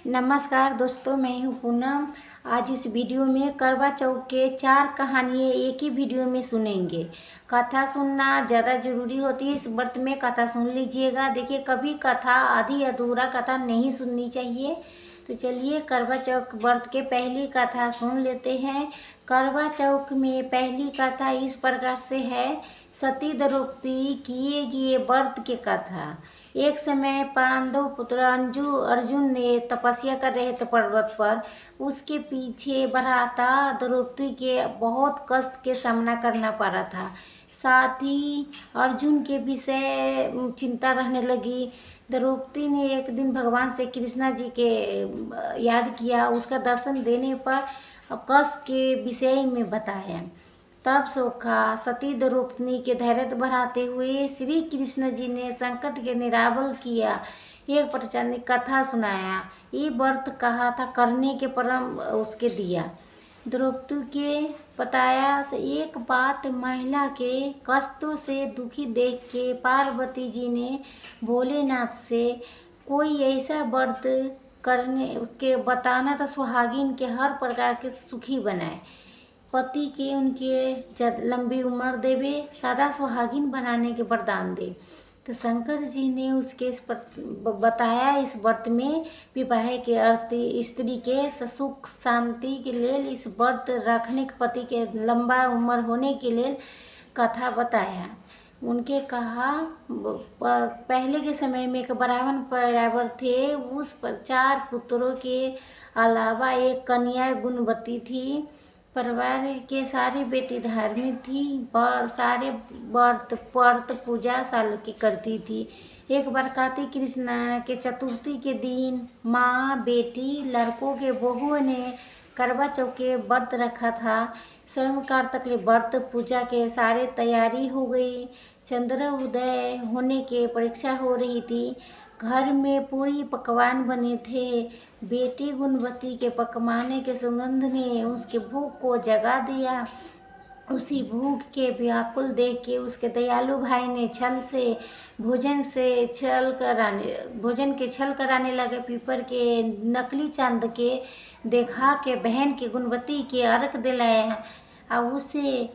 नमस्कार दोस्तों, मैं हूँ पूनम। आज इस वीडियो में करवा चौथ के 4 कहानियाँ एक ही वीडियो में सुनेंगे। कथा सुनना ज़्यादा ज़रूरी होती है। इस व्रत में कथा सुन लीजिएगा। देखिए, कभी कथा आधी अधूरा कथा नहीं सुननी चाहिए। तो चलिए करवा चौथ व्रत के पहली कथा सुन लेते हैं। करवा चौथ में पहली कथा इस प्रकार से है। सती द्रौपदी किए गए व्रत की कथा। एक समय पांडव पुत्र अर्जुन ने तपस्या कर रहे थे पर्वत पर। उसके पीछे बढ़ाता द्रौपदी के बहुत कष्ट के सामना करना पड़ा था। साथ ही अर्जुन के विषय चिंता रहने लगी। द्रौपदी ने एक दिन भगवान से कृष्णा जी के याद किया। उसका दर्शन देने पर कष्ट के विषय में बताया। तब सोखा सती द्रौपदी के धैर्य बढ़ाते हुए श्री कृष्ण जी ने संकट के निरावल किया। एक प्रचंड कथा सुनाया। ये व्रत कहा था करने के परम उसके दिया। द्रौपदी के बताया से एक बात, महिला के कष्टों से दुखी देख के पार्वती जी ने भोलेनाथ से कोई ऐसा व्रत करने के बताना था सुहागिन के हर प्रकार के सुखी बनाए, पति के उनके लंबी उम्र देवे, सदा सुहागिन बनाने के वरदान दे। तो शंकर जी ने उसके बताया इस व्रत में विवाह के अर्थ स्त्री के सुख शांति के लिए इस व्रत रखने के पति के लंबा उम्र होने के लिए कथा बताया। उनके कहा पहले के समय में एक ब्राह्मण परिवार थे। उस पर 4 पुत्रों के अलावा एक कन्या गुणवती थी। परिवार के सारी बेटी धार्मिक थी और सारे व्रत पूजा साल की करती थी। एक बार कार्तिक कृष्ण के चतुर्थी के दिन माँ, बेटी, लड़कों के बहुओं ने करवा चौथ के व्रत रखा था। स्वयं कार्तिक के व्रत पूजा के सारे तैयारी हो गई। चंद्र उदय होने के परीक्षा हो रही थी। घर में पूरी पकवान बने थे। बेटी गुणवती के पकवाने के सुगंध ने उसके भूख को जगा दिया। उसी भूख के व्याकुल देख के उसके दयालु भाई ने भोजन के छल कराने लगे। पीपर के नकली चांद के देखा के बहन के गुणवती के अर्घ दिलाया और उसे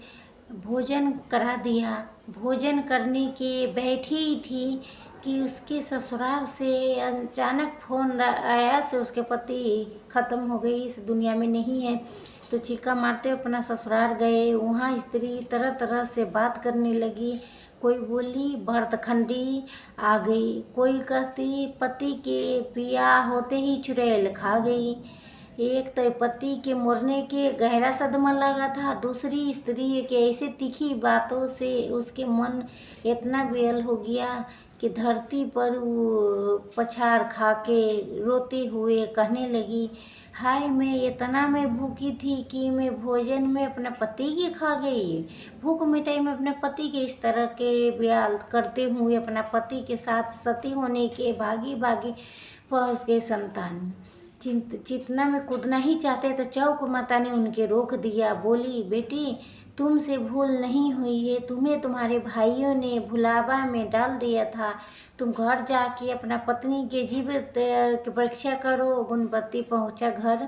भोजन करा दिया। भोजन करने के बैठी थी कि उसके ससुराल से अचानक फोन आया से उसके पति ख़त्म हो गई, इस दुनिया में नहीं है। तो चीखा मारते अपना ससुराल गए। वहाँ स्त्री तरह तरह से बात करने लगी। कोई बोली भरतखंडी आ गई, कोई कहती पति के पिया होते ही चुड़ैल खा गई। एक तो पति के मरने के गहरा सदमा लगा था। दूसरी स्त्री के ऐसे तीखी बातों से उसके मन इतना बेयल हो गया कि धरती पर वो पछाड़ खा के रोते हुए कहने लगी, हाय मैं इतना मैं भूखी थी कि मैं भोजन में अपने पति की खा गई। भूख मिटाई में अपने पति के इस तरह के बयान करते हुए अपना पति के साथ सती होने के भागी पहुँच गए। संतान चितना में कूदना ही चाहते तो चौक माता ने उनके रोक दिया। बोली, बेटी तुमसे भूल नहीं हुई है, तुम्हें तुम्हारे भाइयों ने भुलावा में डाल दिया था। तुम घर जाके अपना पत्नी के जीवित की परीक्षा करो। गुणवती पहुंचा घर।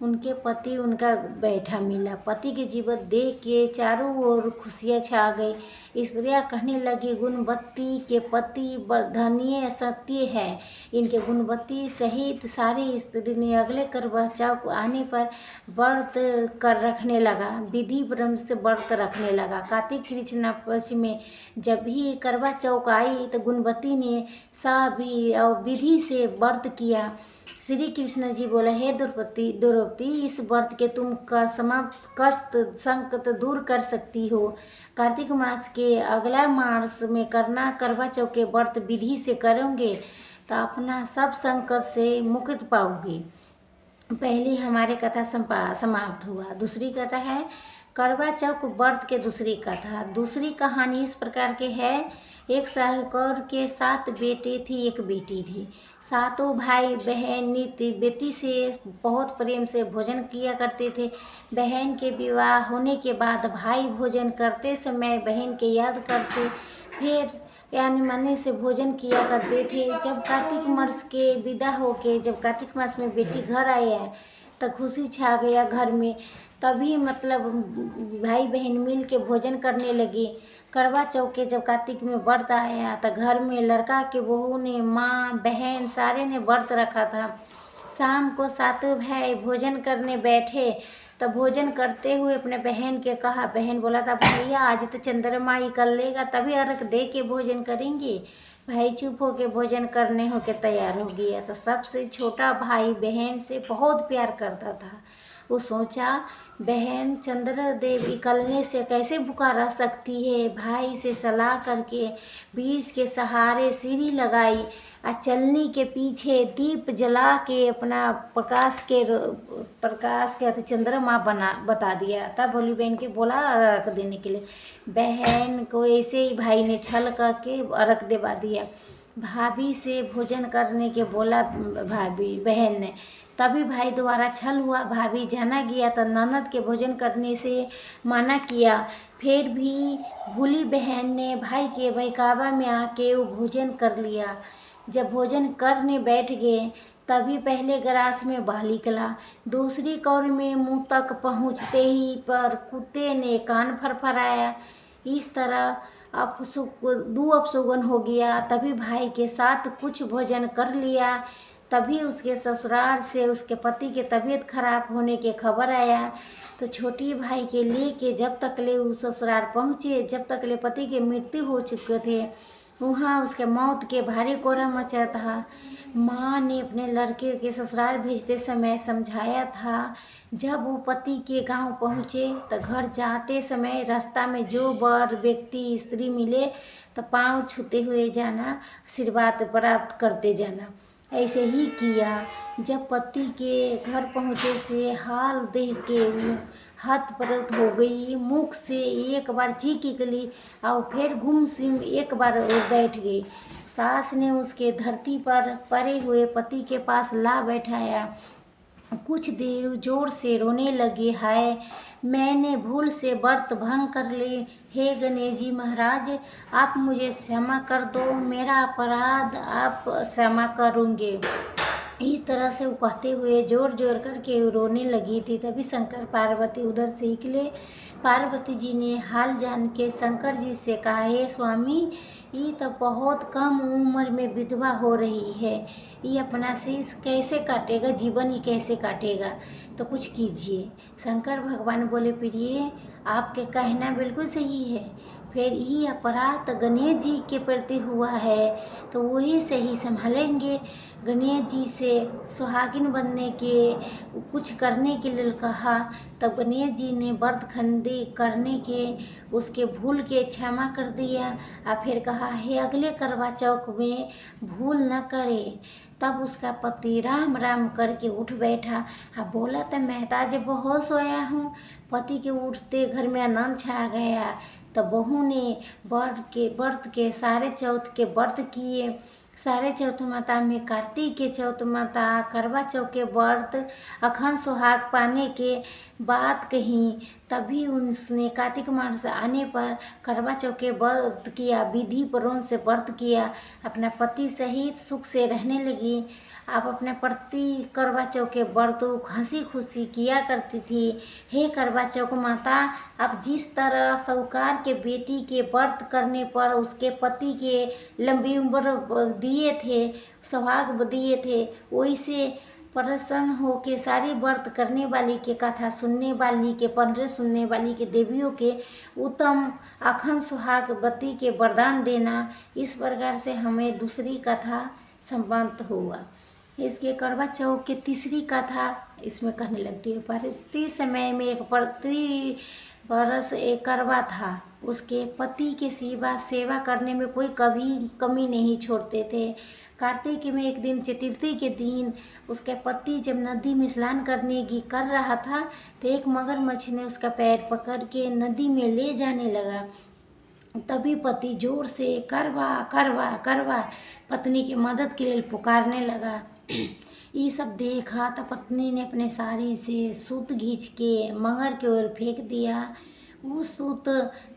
उनके पति उनका बैठा मिला। पति के जीवित देख के चारों ओर खुशियाँ छा गई। स्त्रियाँ कहने लगी, गुणवती के पति धन्य सत्य है। इनके गुणवती सहित सारी स्त्री ने अगले करवा चौथ आने पर व्रत कर रखने लगा। विधि ब्रह्म से व्रत रखने लगा। कार्तिक कृष्ण पक्ष में जब भी करवा चौथ आई तो गुणवती ने सभी और विधि से व्रत किया। श्री कृष्ण जी बोला, हे द्रौपदी इस व्रत के तुम का समाप्त कष्ट संकट दूर कर सकती हो। कार्तिक मास के अगला मास में करना करवा चौथ के व्रत विधि से करोगे तो अपना सब संकट से मुक्त पाओगे। पहली हमारे कथा समाप्त हुआ। दूसरी कथा है करवा चौथ व्रत के दूसरी कथा। दूसरी कहानी इस प्रकार के है। एक साहूकार के 7 बेटे थी, एक बेटी थी। सातों भाई बहन नित्य बेटी से बहुत प्रेम से भोजन किया करते थे। बहन के विवाह होने के बाद भाई भोजन करते समय बहन के याद करते। फिर यानी माने से भोजन किया करते थे। जब कार्तिक मास के विदा होके जब कार्तिक मास में बेटी घर आई है तो खुशी छा गया घर में। तभी मतलब भाई बहन मिल के भोजन करने लगे। करवा चौथ के जब कार्तिक में व्रत आया तो घर में लड़का के बहू ने, माँ बहन सारे ने व्रत रखा था। शाम को सातों भाई भोजन करने बैठे तब भोजन करते हुए अपने बहन के कहा, बहन बोला था भैया आज तो चंद्रमा निकल लेगा तभी अर्घ दे के भोजन करेंगे। भाई चुप होके भोजन करने होके तैयार हो गया। तो सबसे छोटा भाई बहन से बहुत प्यार करता था। वो सोचा बहन चंद्र देव निकलने से कैसे भूखा रह सकती है। भाई से सलाह करके बीच के सहारे सीढ़ी लगाई और चलनी के पीछे दीप जला के अपना प्रकाश के तो चंद्रमा बता दिया। तब भोली बहन के बोला अर्घ देने के लिए। बहन को ऐसे ही भाई ने छल करके अर्घ देवा दिया। भाभी से भोजन करने के बोला भाभी बहन ने। तभी भाई द्वारा छल हुआ। भाभी जाना गया तो ननद के भोजन करने से मना किया। फिर भी भूली बहन ने भाई के बहकावा में आके वो भोजन कर लिया। जब भोजन करने बैठ गए तभी पहले ग्रास में बाल निकला। दूसरी कौर में मुंह तक पहुँचते ही पर कुत्ते ने कान फरफराया। इस तरह अपशुगन हो गया। तभी भाई के साथ कुछ भोजन कर लिया। तभी उसके ससुराल से उसके पति के तबीयत खराब होने के खबर आया। तो छोटी भाई के लेके जब तक ले उस ससुराल पहुँचे, जब तक ले पति के मृत्यु हो चुके थे, वहाँ उसके मौत के भारी कोहरा मचा था। माँ ने अपने लड़के के ससुराल भेजते समय समझाया था। जब वो पति के गांव पहुँचे तो घर जाते समय रास्ता में जो वर व्यक्ति स्त्री मिले तो पांव छूते हुए जाना, आशीर्वाद प्राप्त करते जाना। ऐसे ही किया। जब पति के घर पहुँचे से हाल देख के हाथ परत हो गई। मुख से एक बार चीख निकली और फिर गुमसुम एक बार बैठ गई। सास ने उसके धरती पर पड़े हुए पति के पास ला बैठाया। कुछ देर जोर से रोने लगे, हाय मैंने भूल से व्रत भंग कर ली। हे गणेश जी महाराज आप मुझे क्षमा कर दो, मेरा अपराध आप क्षमा करूँगे। इस तरह से वो कहते हुए जोर जोर करके रोने लगी थी। तभी शंकर पार्वती उधर से निकले। पार्वती जी ने हाल जान के शंकर जी से कहा, हे स्वामी ये तो बहुत कम उम्र में विधवा हो रही है, ये अपना शीश कैसे काटेगा, जीवन ही कैसे काटेगा, तो कुछ कीजिए। शंकर भगवान बोले, प्रिय आपके कहना बिल्कुल सही है, फिर ये अपराध तो गणेश जी के प्रति हुआ है तो वही सही संभालेंगे। गणेश जी से सुहागिन बनने के कुछ करने के लिए कहा। तब गणेश जी ने व्रत खंडी करने के उसके भूल के क्षमा कर दिया और फिर कहा, हे अगले करवा चौथ में भूल न करे। तब उसका पति राम राम करके उठ बैठा और बोला, तो मेहता जब बहुत सोया हूँ। पति के उठते घर में आनंद छा गया। तो बहू ने व्रत के सारे चौथ के व्रत किए। सारे चौथ माता में कार्तिक के चौथ माता करवा चौथ के व्रत अखंड सुहाग पाने के बात कही। तभी उसने कार्तिक मास आने पर करवा चौथ के व्रत किया, विधि पूर्वक से व्रत किया, अपना पति सहित सुख से रहने लगी। आप अपने पति करवा चौथ के व्रत हंसी खुशी किया करती थी। हे करवा चौथ माता आप जिस तरह साहूकार के बेटी के व्रत करने पर उसके पति के लंबी उम्र दिए थे, सुहाग दिए थे, वैसे प्रसन्न हो के सारी व्रत करने वाली के कथा सुनने वाली के पंडे सुनने वाली के देवियों के उत्तम अखंड सुहागवती के वरदान देना। इस प्रकार से हमें दूसरी कथा संपन्न हुआ। इसके करवा चौथ की तीसरी कथा इसमें कहने लगती है। पति समय में एक पति बरस एक करवा था। उसके पति के सेवा करने में कोई कभी कमी नहीं छोड़ते थे। कार्तिक में एक दिन चतुर्थी के दिन उसके पति जब नदी में स्नान करने की कर रहा था तो एक मगरमच्छ ने उसका पैर पकड़ के नदी में ले जाने लगा। तभी पति जोर से करवा करवा करवा पत्नी की मदद के लिए पुकारने लगा। ये सब देखा तो पत्नी ने अपने साड़ी से सूत खींच के मगर की ओर फेंक दिया। उस सूत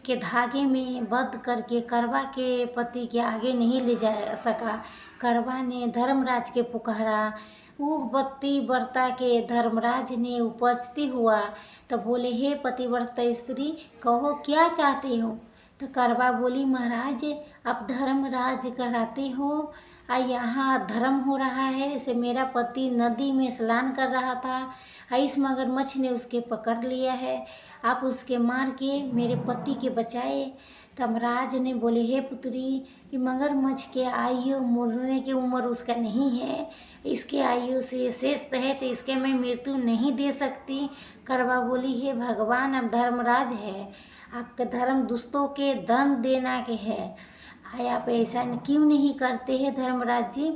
के धागे में बंध करके करवा के पति के आगे नहीं ले जा सका। करवा ने धर्मराज के पुकारा। वो पतिव्रता के धर्मराज ने उपस्थित हुआ तो बोले, हे पतिव्रता स्त्री, कहो क्या चाहते हो। तो करवा बोली, महाराज आप धर्मराज कराते हो, यहाँ धर्म हो रहा है। ऐसे मेरा पति नदी में स्नान कर रहा था, इस मगरमच्छ ने उसके पकड़ लिया है, आप उसके मार के मेरे पति के बचाए। धर्मराज ने बोले, हे पुत्री, कि मगरमच्छ के आयु मरने की उम्र उसका नहीं है, इसके आयु से शेष है, तो इसके मैं मृत्यु नहीं दे सकती। करवा बोली, हे भगवान, अब धर्मराज है, आपका धर्म दुष्टों के दंड देना के है, आप ऐसा क्यों नहीं करते हैं धर्मराज जी।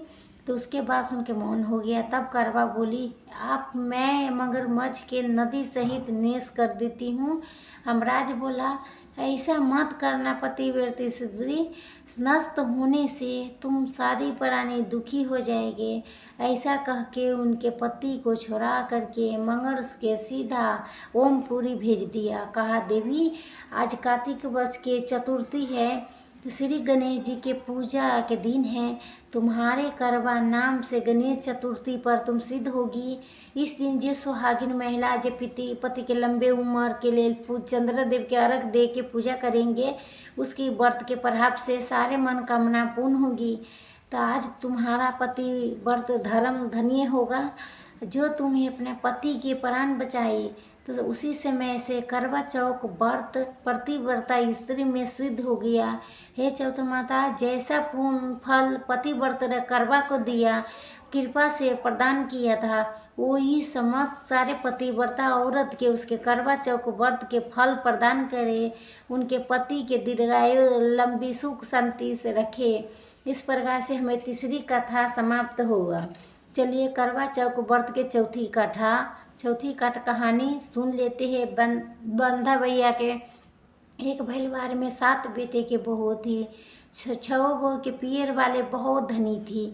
तो उसके बाद उनके मौन हो गया। तब करवा बोली, मैं मगरमच्छ के नदी सहित नेश कर देती हूँ। यमराज बोला, ऐसा मत करना पतिव्रता स्त्री, नष्ट होने से तुम सारी प्राणी दुखी हो जाएंगे। ऐसा कह के उनके पति को छुड़ा करके मगर के सीधा ओमपुरी भेज दिया। कहा, देवी आज कार्तिक वर्ष के चतुर्थी है, तो श्री गणेश जी के पूजा के दिन है, तुम्हारे करवा नाम से गणेश चतुर्थी पर तुम सिद्ध होगी। इस दिन जो सुहागिन महिला जो पति के लंबे उम्र के लिए चंद्रदेव के अर्घ दे के पूजा करेंगे, उसकी व्रत के प्रभाव से सारे मनोकामना पूर्ण होगी। तो आज तुम्हारा पति व्रत धर्म धन्य होगा, जो तुम्हें अपने पति के प्राण बचाए। तो उसी समय से करवा चौथ व्रत पतिव्रता स्त्री में सिद्ध हो गया। हे चौथ माता, जैसा फल पतिव्रत ने करवा को दिया, कृपा से प्रदान किया था, वो ही समस्त सारे पतिव्रता औरत के उसके करवा चौथ व्रत के फल प्रदान करे, उनके पति के दीर्घायु लंबी सुख शांति से रखे। इस प्रकार से हमें तीसरी कथा समाप्त होगा। चलिए करवा चौथ व्रत के चौथी कहानी सुन लेते हैं। बंधा भैया के एक परिवार में 7 बेटे के बहू थी। 6 बहू के पियर वाले बहुत धनी थी,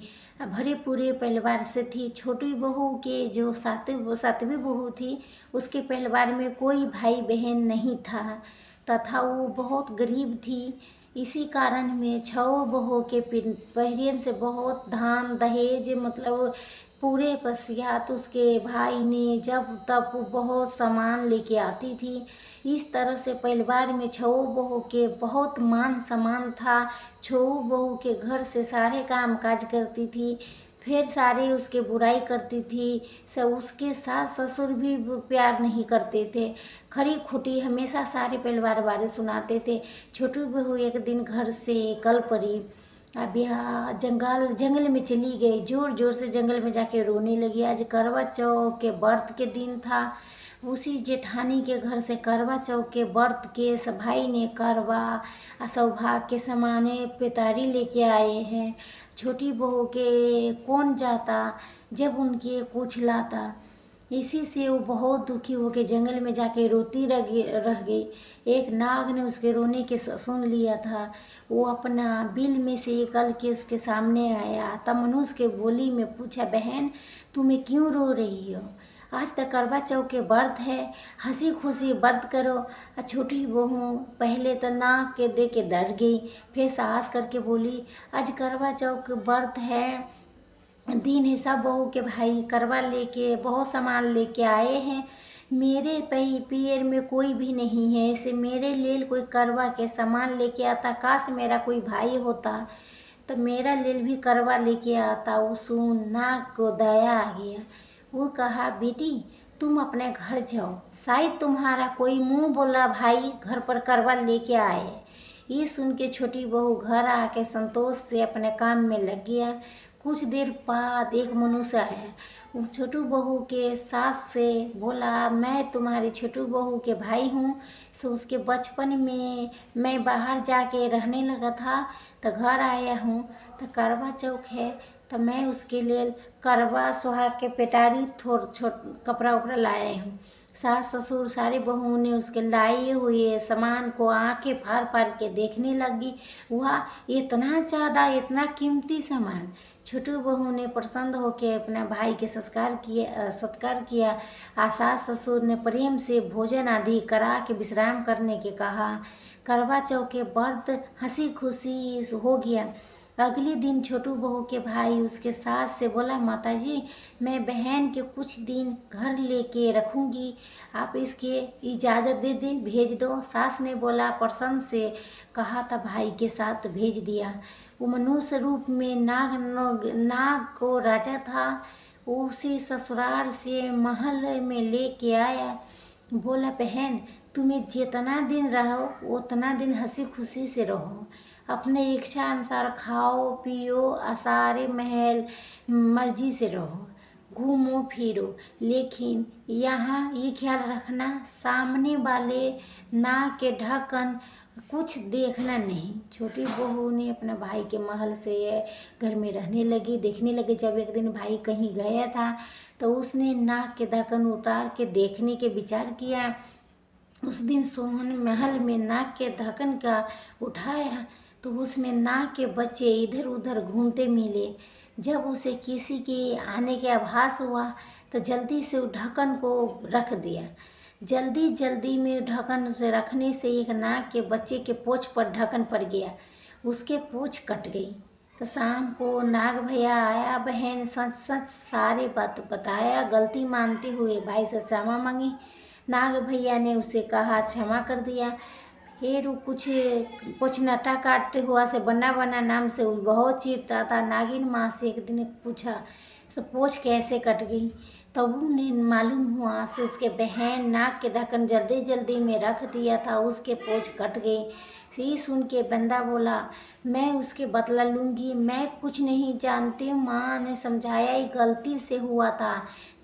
भरे पूरे परिवार से थी। छोटी बहू के जो सातवीं बहू थी, उसके परिवार में कोई भाई बहन नहीं था तथा वो बहुत गरीब थी। इसी कारण में 6 बहू के पहिरन से बहुत धाम दहेज मतलब पूरे पश्चात उसके भाई ने जब तब बहुत सामान लेके आती थी। इस तरह से परिवार में 6 बहू के बहुत मान सम्मान था। 6 बहू के घर से सारे काम काज करती थी, फिर सारे उसके बुराई करती थी। सब उसके सास ससुर भी प्यार नहीं करते थे, खरी खोटी हमेशा सारे परिवार वाले सुनाते थे। छोटी बहू एक दिन घर से कल पड़ी, अब यहाँ जंगल में चली गई, जोर जोर से जंगल में जाके रोने लगी। आज करवा चौथ के व्रत के दिन था। उसी जेठानी के घर से करवा चौथ के व्रत के भाई ने करवा सौभाग्य के समाने पेतारी लेके आए हैं। छोटी बहू के कौन जाता जब उनके कुछ लाता। इसी से वो बहुत दुखी होकर जंगल में जाके रोती रह गई। एक नाग ने उसके रोने के सुन लिया था। वो अपना बिल में से निकल के उसके सामने आया। तब मनुष्य के बोली में पूछा, बहन तुम्हें क्यों रो रही हो? आज तक करवा चौथ के व्रत है, हंसी खुशी व्रत करो। छोटी बहू पहले तो नाक के दे के डर गई, फिर साहस करके बोली, आज करवा चौथ के व्रत है दिन है, सब बहू के भाई करवा लेके बहुत सामान लेके आए हैं। मेरे पियर में कोई भी नहीं है, ऐसे मेरे लिए कोई करवा के सामान लेके आता। काश मेरा कोई भाई होता तो मेरा लेल भी करवा लेके आता। वो सुन नाक को दया आ गया। वो कहा, बेटी तुम अपने घर जाओ, शायद तुम्हारा कोई मुंह बोला भाई घर पर करवा लेके आए। ये सुन के छोटी बहू घर आके संतोष से अपने काम में लग गया। कुछ देर बाद एक मनुष्य आया। वो छोटू बहू के सास से बोला, मैं तुम्हारी छोटू बहू के भाई हूँ। सो उसके बचपन में मैं बाहर जाके रहने लगा था तो घर आया हूँ। तो करवा चौथ है तो मैं उसके लिए करवा सुहाग के पेटारी थोड़ छोट कपड़ा उपड़ा लाए हूँ। सास ससुर सारी बहुओं ने उसके लाए हुए सामान को आंखें फाड़ फाड़ के देखने लगी। वाह, इतना ज़्यादा, इतना कीमती सामान। छोटू बहू ने प्रसन्न होकर अपना भाई के सत्कार किया। सास ससुर ने प्रेम से भोजन आदि करा के विश्राम करने के कहा। करवा चौथ के व्रत हंसी खुशी हो गया। अगले दिन छोटू बहू के भाई उसके सास से बोला, माताजी मैं बहन के कुछ दिन घर लेके रखूंगी, आप इसके इजाज़त दे दें, भेज दो। सास ने बोला प्रसन्न से कहा था भाई के साथ भेज दिया। वो मनुष्य रूप में नाग को राजा था, उसे ससुराल से महल में लेके आया। बोला बहन तुम्हें जितना दिन रहो उतना दिन हंसी खुशी से रहो, अपने इच्छा अनुसार खाओ पियो, सारे महल मर्जी से रहो, घूमो फिरो, लेकिन यहाँ ये ख्याल रखना सामने वाले नाक के ढक्कन कुछ देखना नहीं। छोटी बहू ने अपने भाई के महल से घर में रहने लगी, देखने लगी। जब एक दिन भाई कहीं गया था तो उसने नाक के ढक्कन उतार के देखने के विचार किया। उस दिन सोहन महल में नाक के ढक्कन का उठाया तो उसमें नाक के बच्चे इधर उधर घूमते मिले। जब उसे किसी के आने के आभास हुआ तो जल्दी से उस ढक्कन को रख दिया। जल्दी में ढक्कन से रखने से एक नाक के बच्चे के पूंछ पर ढक्कन पड़ गया, उसके पूंछ कट गई। तो शाम को नाग भैया आया, बहन सच सारे बात बताया। गलती मानते हुए भाई से क्षमा मांगी। नाग भैया ने उसे कहा क्षमा कर दिया। फिर वो कुछ नटा काटते हुआ से बना नाम से वो बहुत चीरता था। नागिन माँ से एक दिन पूछा सब पूछ कैसे कट गई, तब उन्हें मालूम हुआ से उसके बहन नाक के ढक्कन जल्दी में रख दिया था, उसके पूंछ कट गई। सी सुन के बंदा बोला मैं उसके बदला लूँगी, मैं कुछ नहीं जानती, माँ ने समझाया ही गलती से हुआ था,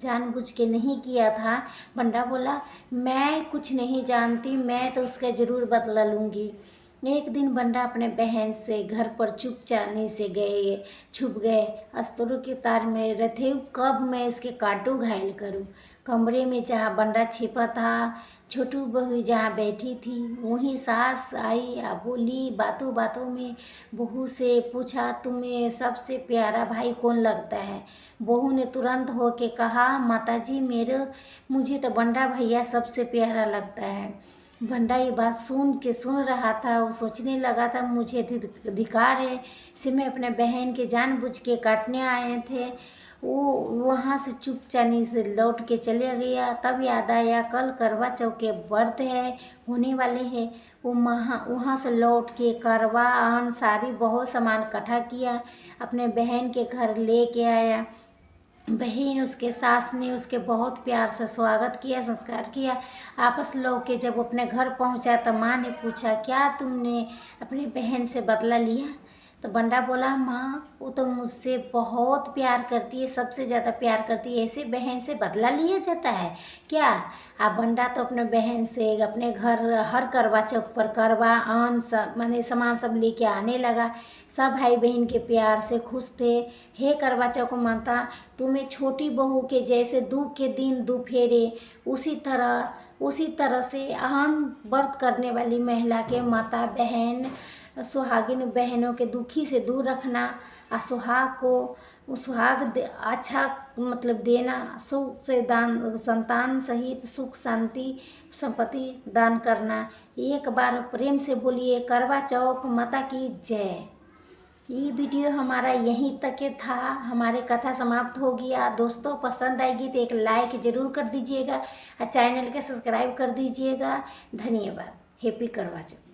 जानबूझ के नहीं किया था। बंदा बोला मैं कुछ नहीं जानती, मैं तो उसका ज़रूर बदला लूँगी। एक दिन बंडा अपने बहन से घर पर चुपचानी से छुप गए। अस्त्रों के तार में रथे, कब मैं उसके काटू घायल करूं। कमरे में जहाँ बंडा छिपा था, छोटू बहू जहाँ बैठी थी, वहीं सास आई। बोली बातों में बहू से पूछा तुम्हें सबसे प्यारा भाई कौन लगता है। बहू ने तुरंत होके कहा माताजी मुझे तो बंडा भैया सबसे प्यारा लगता है। बंडा ये बात सुन रहा था। वो सोचने लगा था मुझे अधिकार है से मैं अपने बहन के जानबूझ के काटने आए थे। वो वहाँ से चुपचानी से लौट के चले गया। तब याद आया कल करवा चौथ के व्रत है होने वाले हैं। वो वहाँ से लौट के करवा अन्न सारी बहुत सामान इकट्ठा किया, अपने बहन के घर लेके आया। बहन उसके सास ने उसके बहुत प्यार से स्वागत किया, संस्कार किया। आपस लौट के जब अपने घर पहुंचा तो माँ ने पूछा क्या तुमने अपनी बहन से बदला लिया। तो बंडा बोला माँ वो तो मुझसे बहुत प्यार करती है, सबसे ज़्यादा प्यार करती है, ऐसे बहन से बदला लिया जाता है क्या। बंडा तो अपने बहन से अपने घर हर करवा चौथ पर करवा अन्न सब माने सामान सब लेके आने लगा। सब भाई बहन के प्यार से खुश थे। हे करवा चौथ माता तुम्हें छोटी बहू के जैसे दुख के दिन दुफेरे उसी तरह से अहम व्रत करने वाली महिला के माता बहन सुहागिन बहनों के दुखी से दूर रखना, सुहाग अच्छा मतलब देना, सुख से दान, संतान सहित सुख शांति संपत्ति दान करना। एक बार प्रेम से बोलिए करवा चौथ माता की जय। ये वीडियो हमारा यहीं तक के था, हमारी कथा समाप्त हो गया। दोस्तों पसंद आएगी तो एक लाइक ज़रूर कर दीजिएगा और चैनल के सब्सक्राइब कर दीजिएगा। धन्यवाद। हैप्पी करवा चौथ।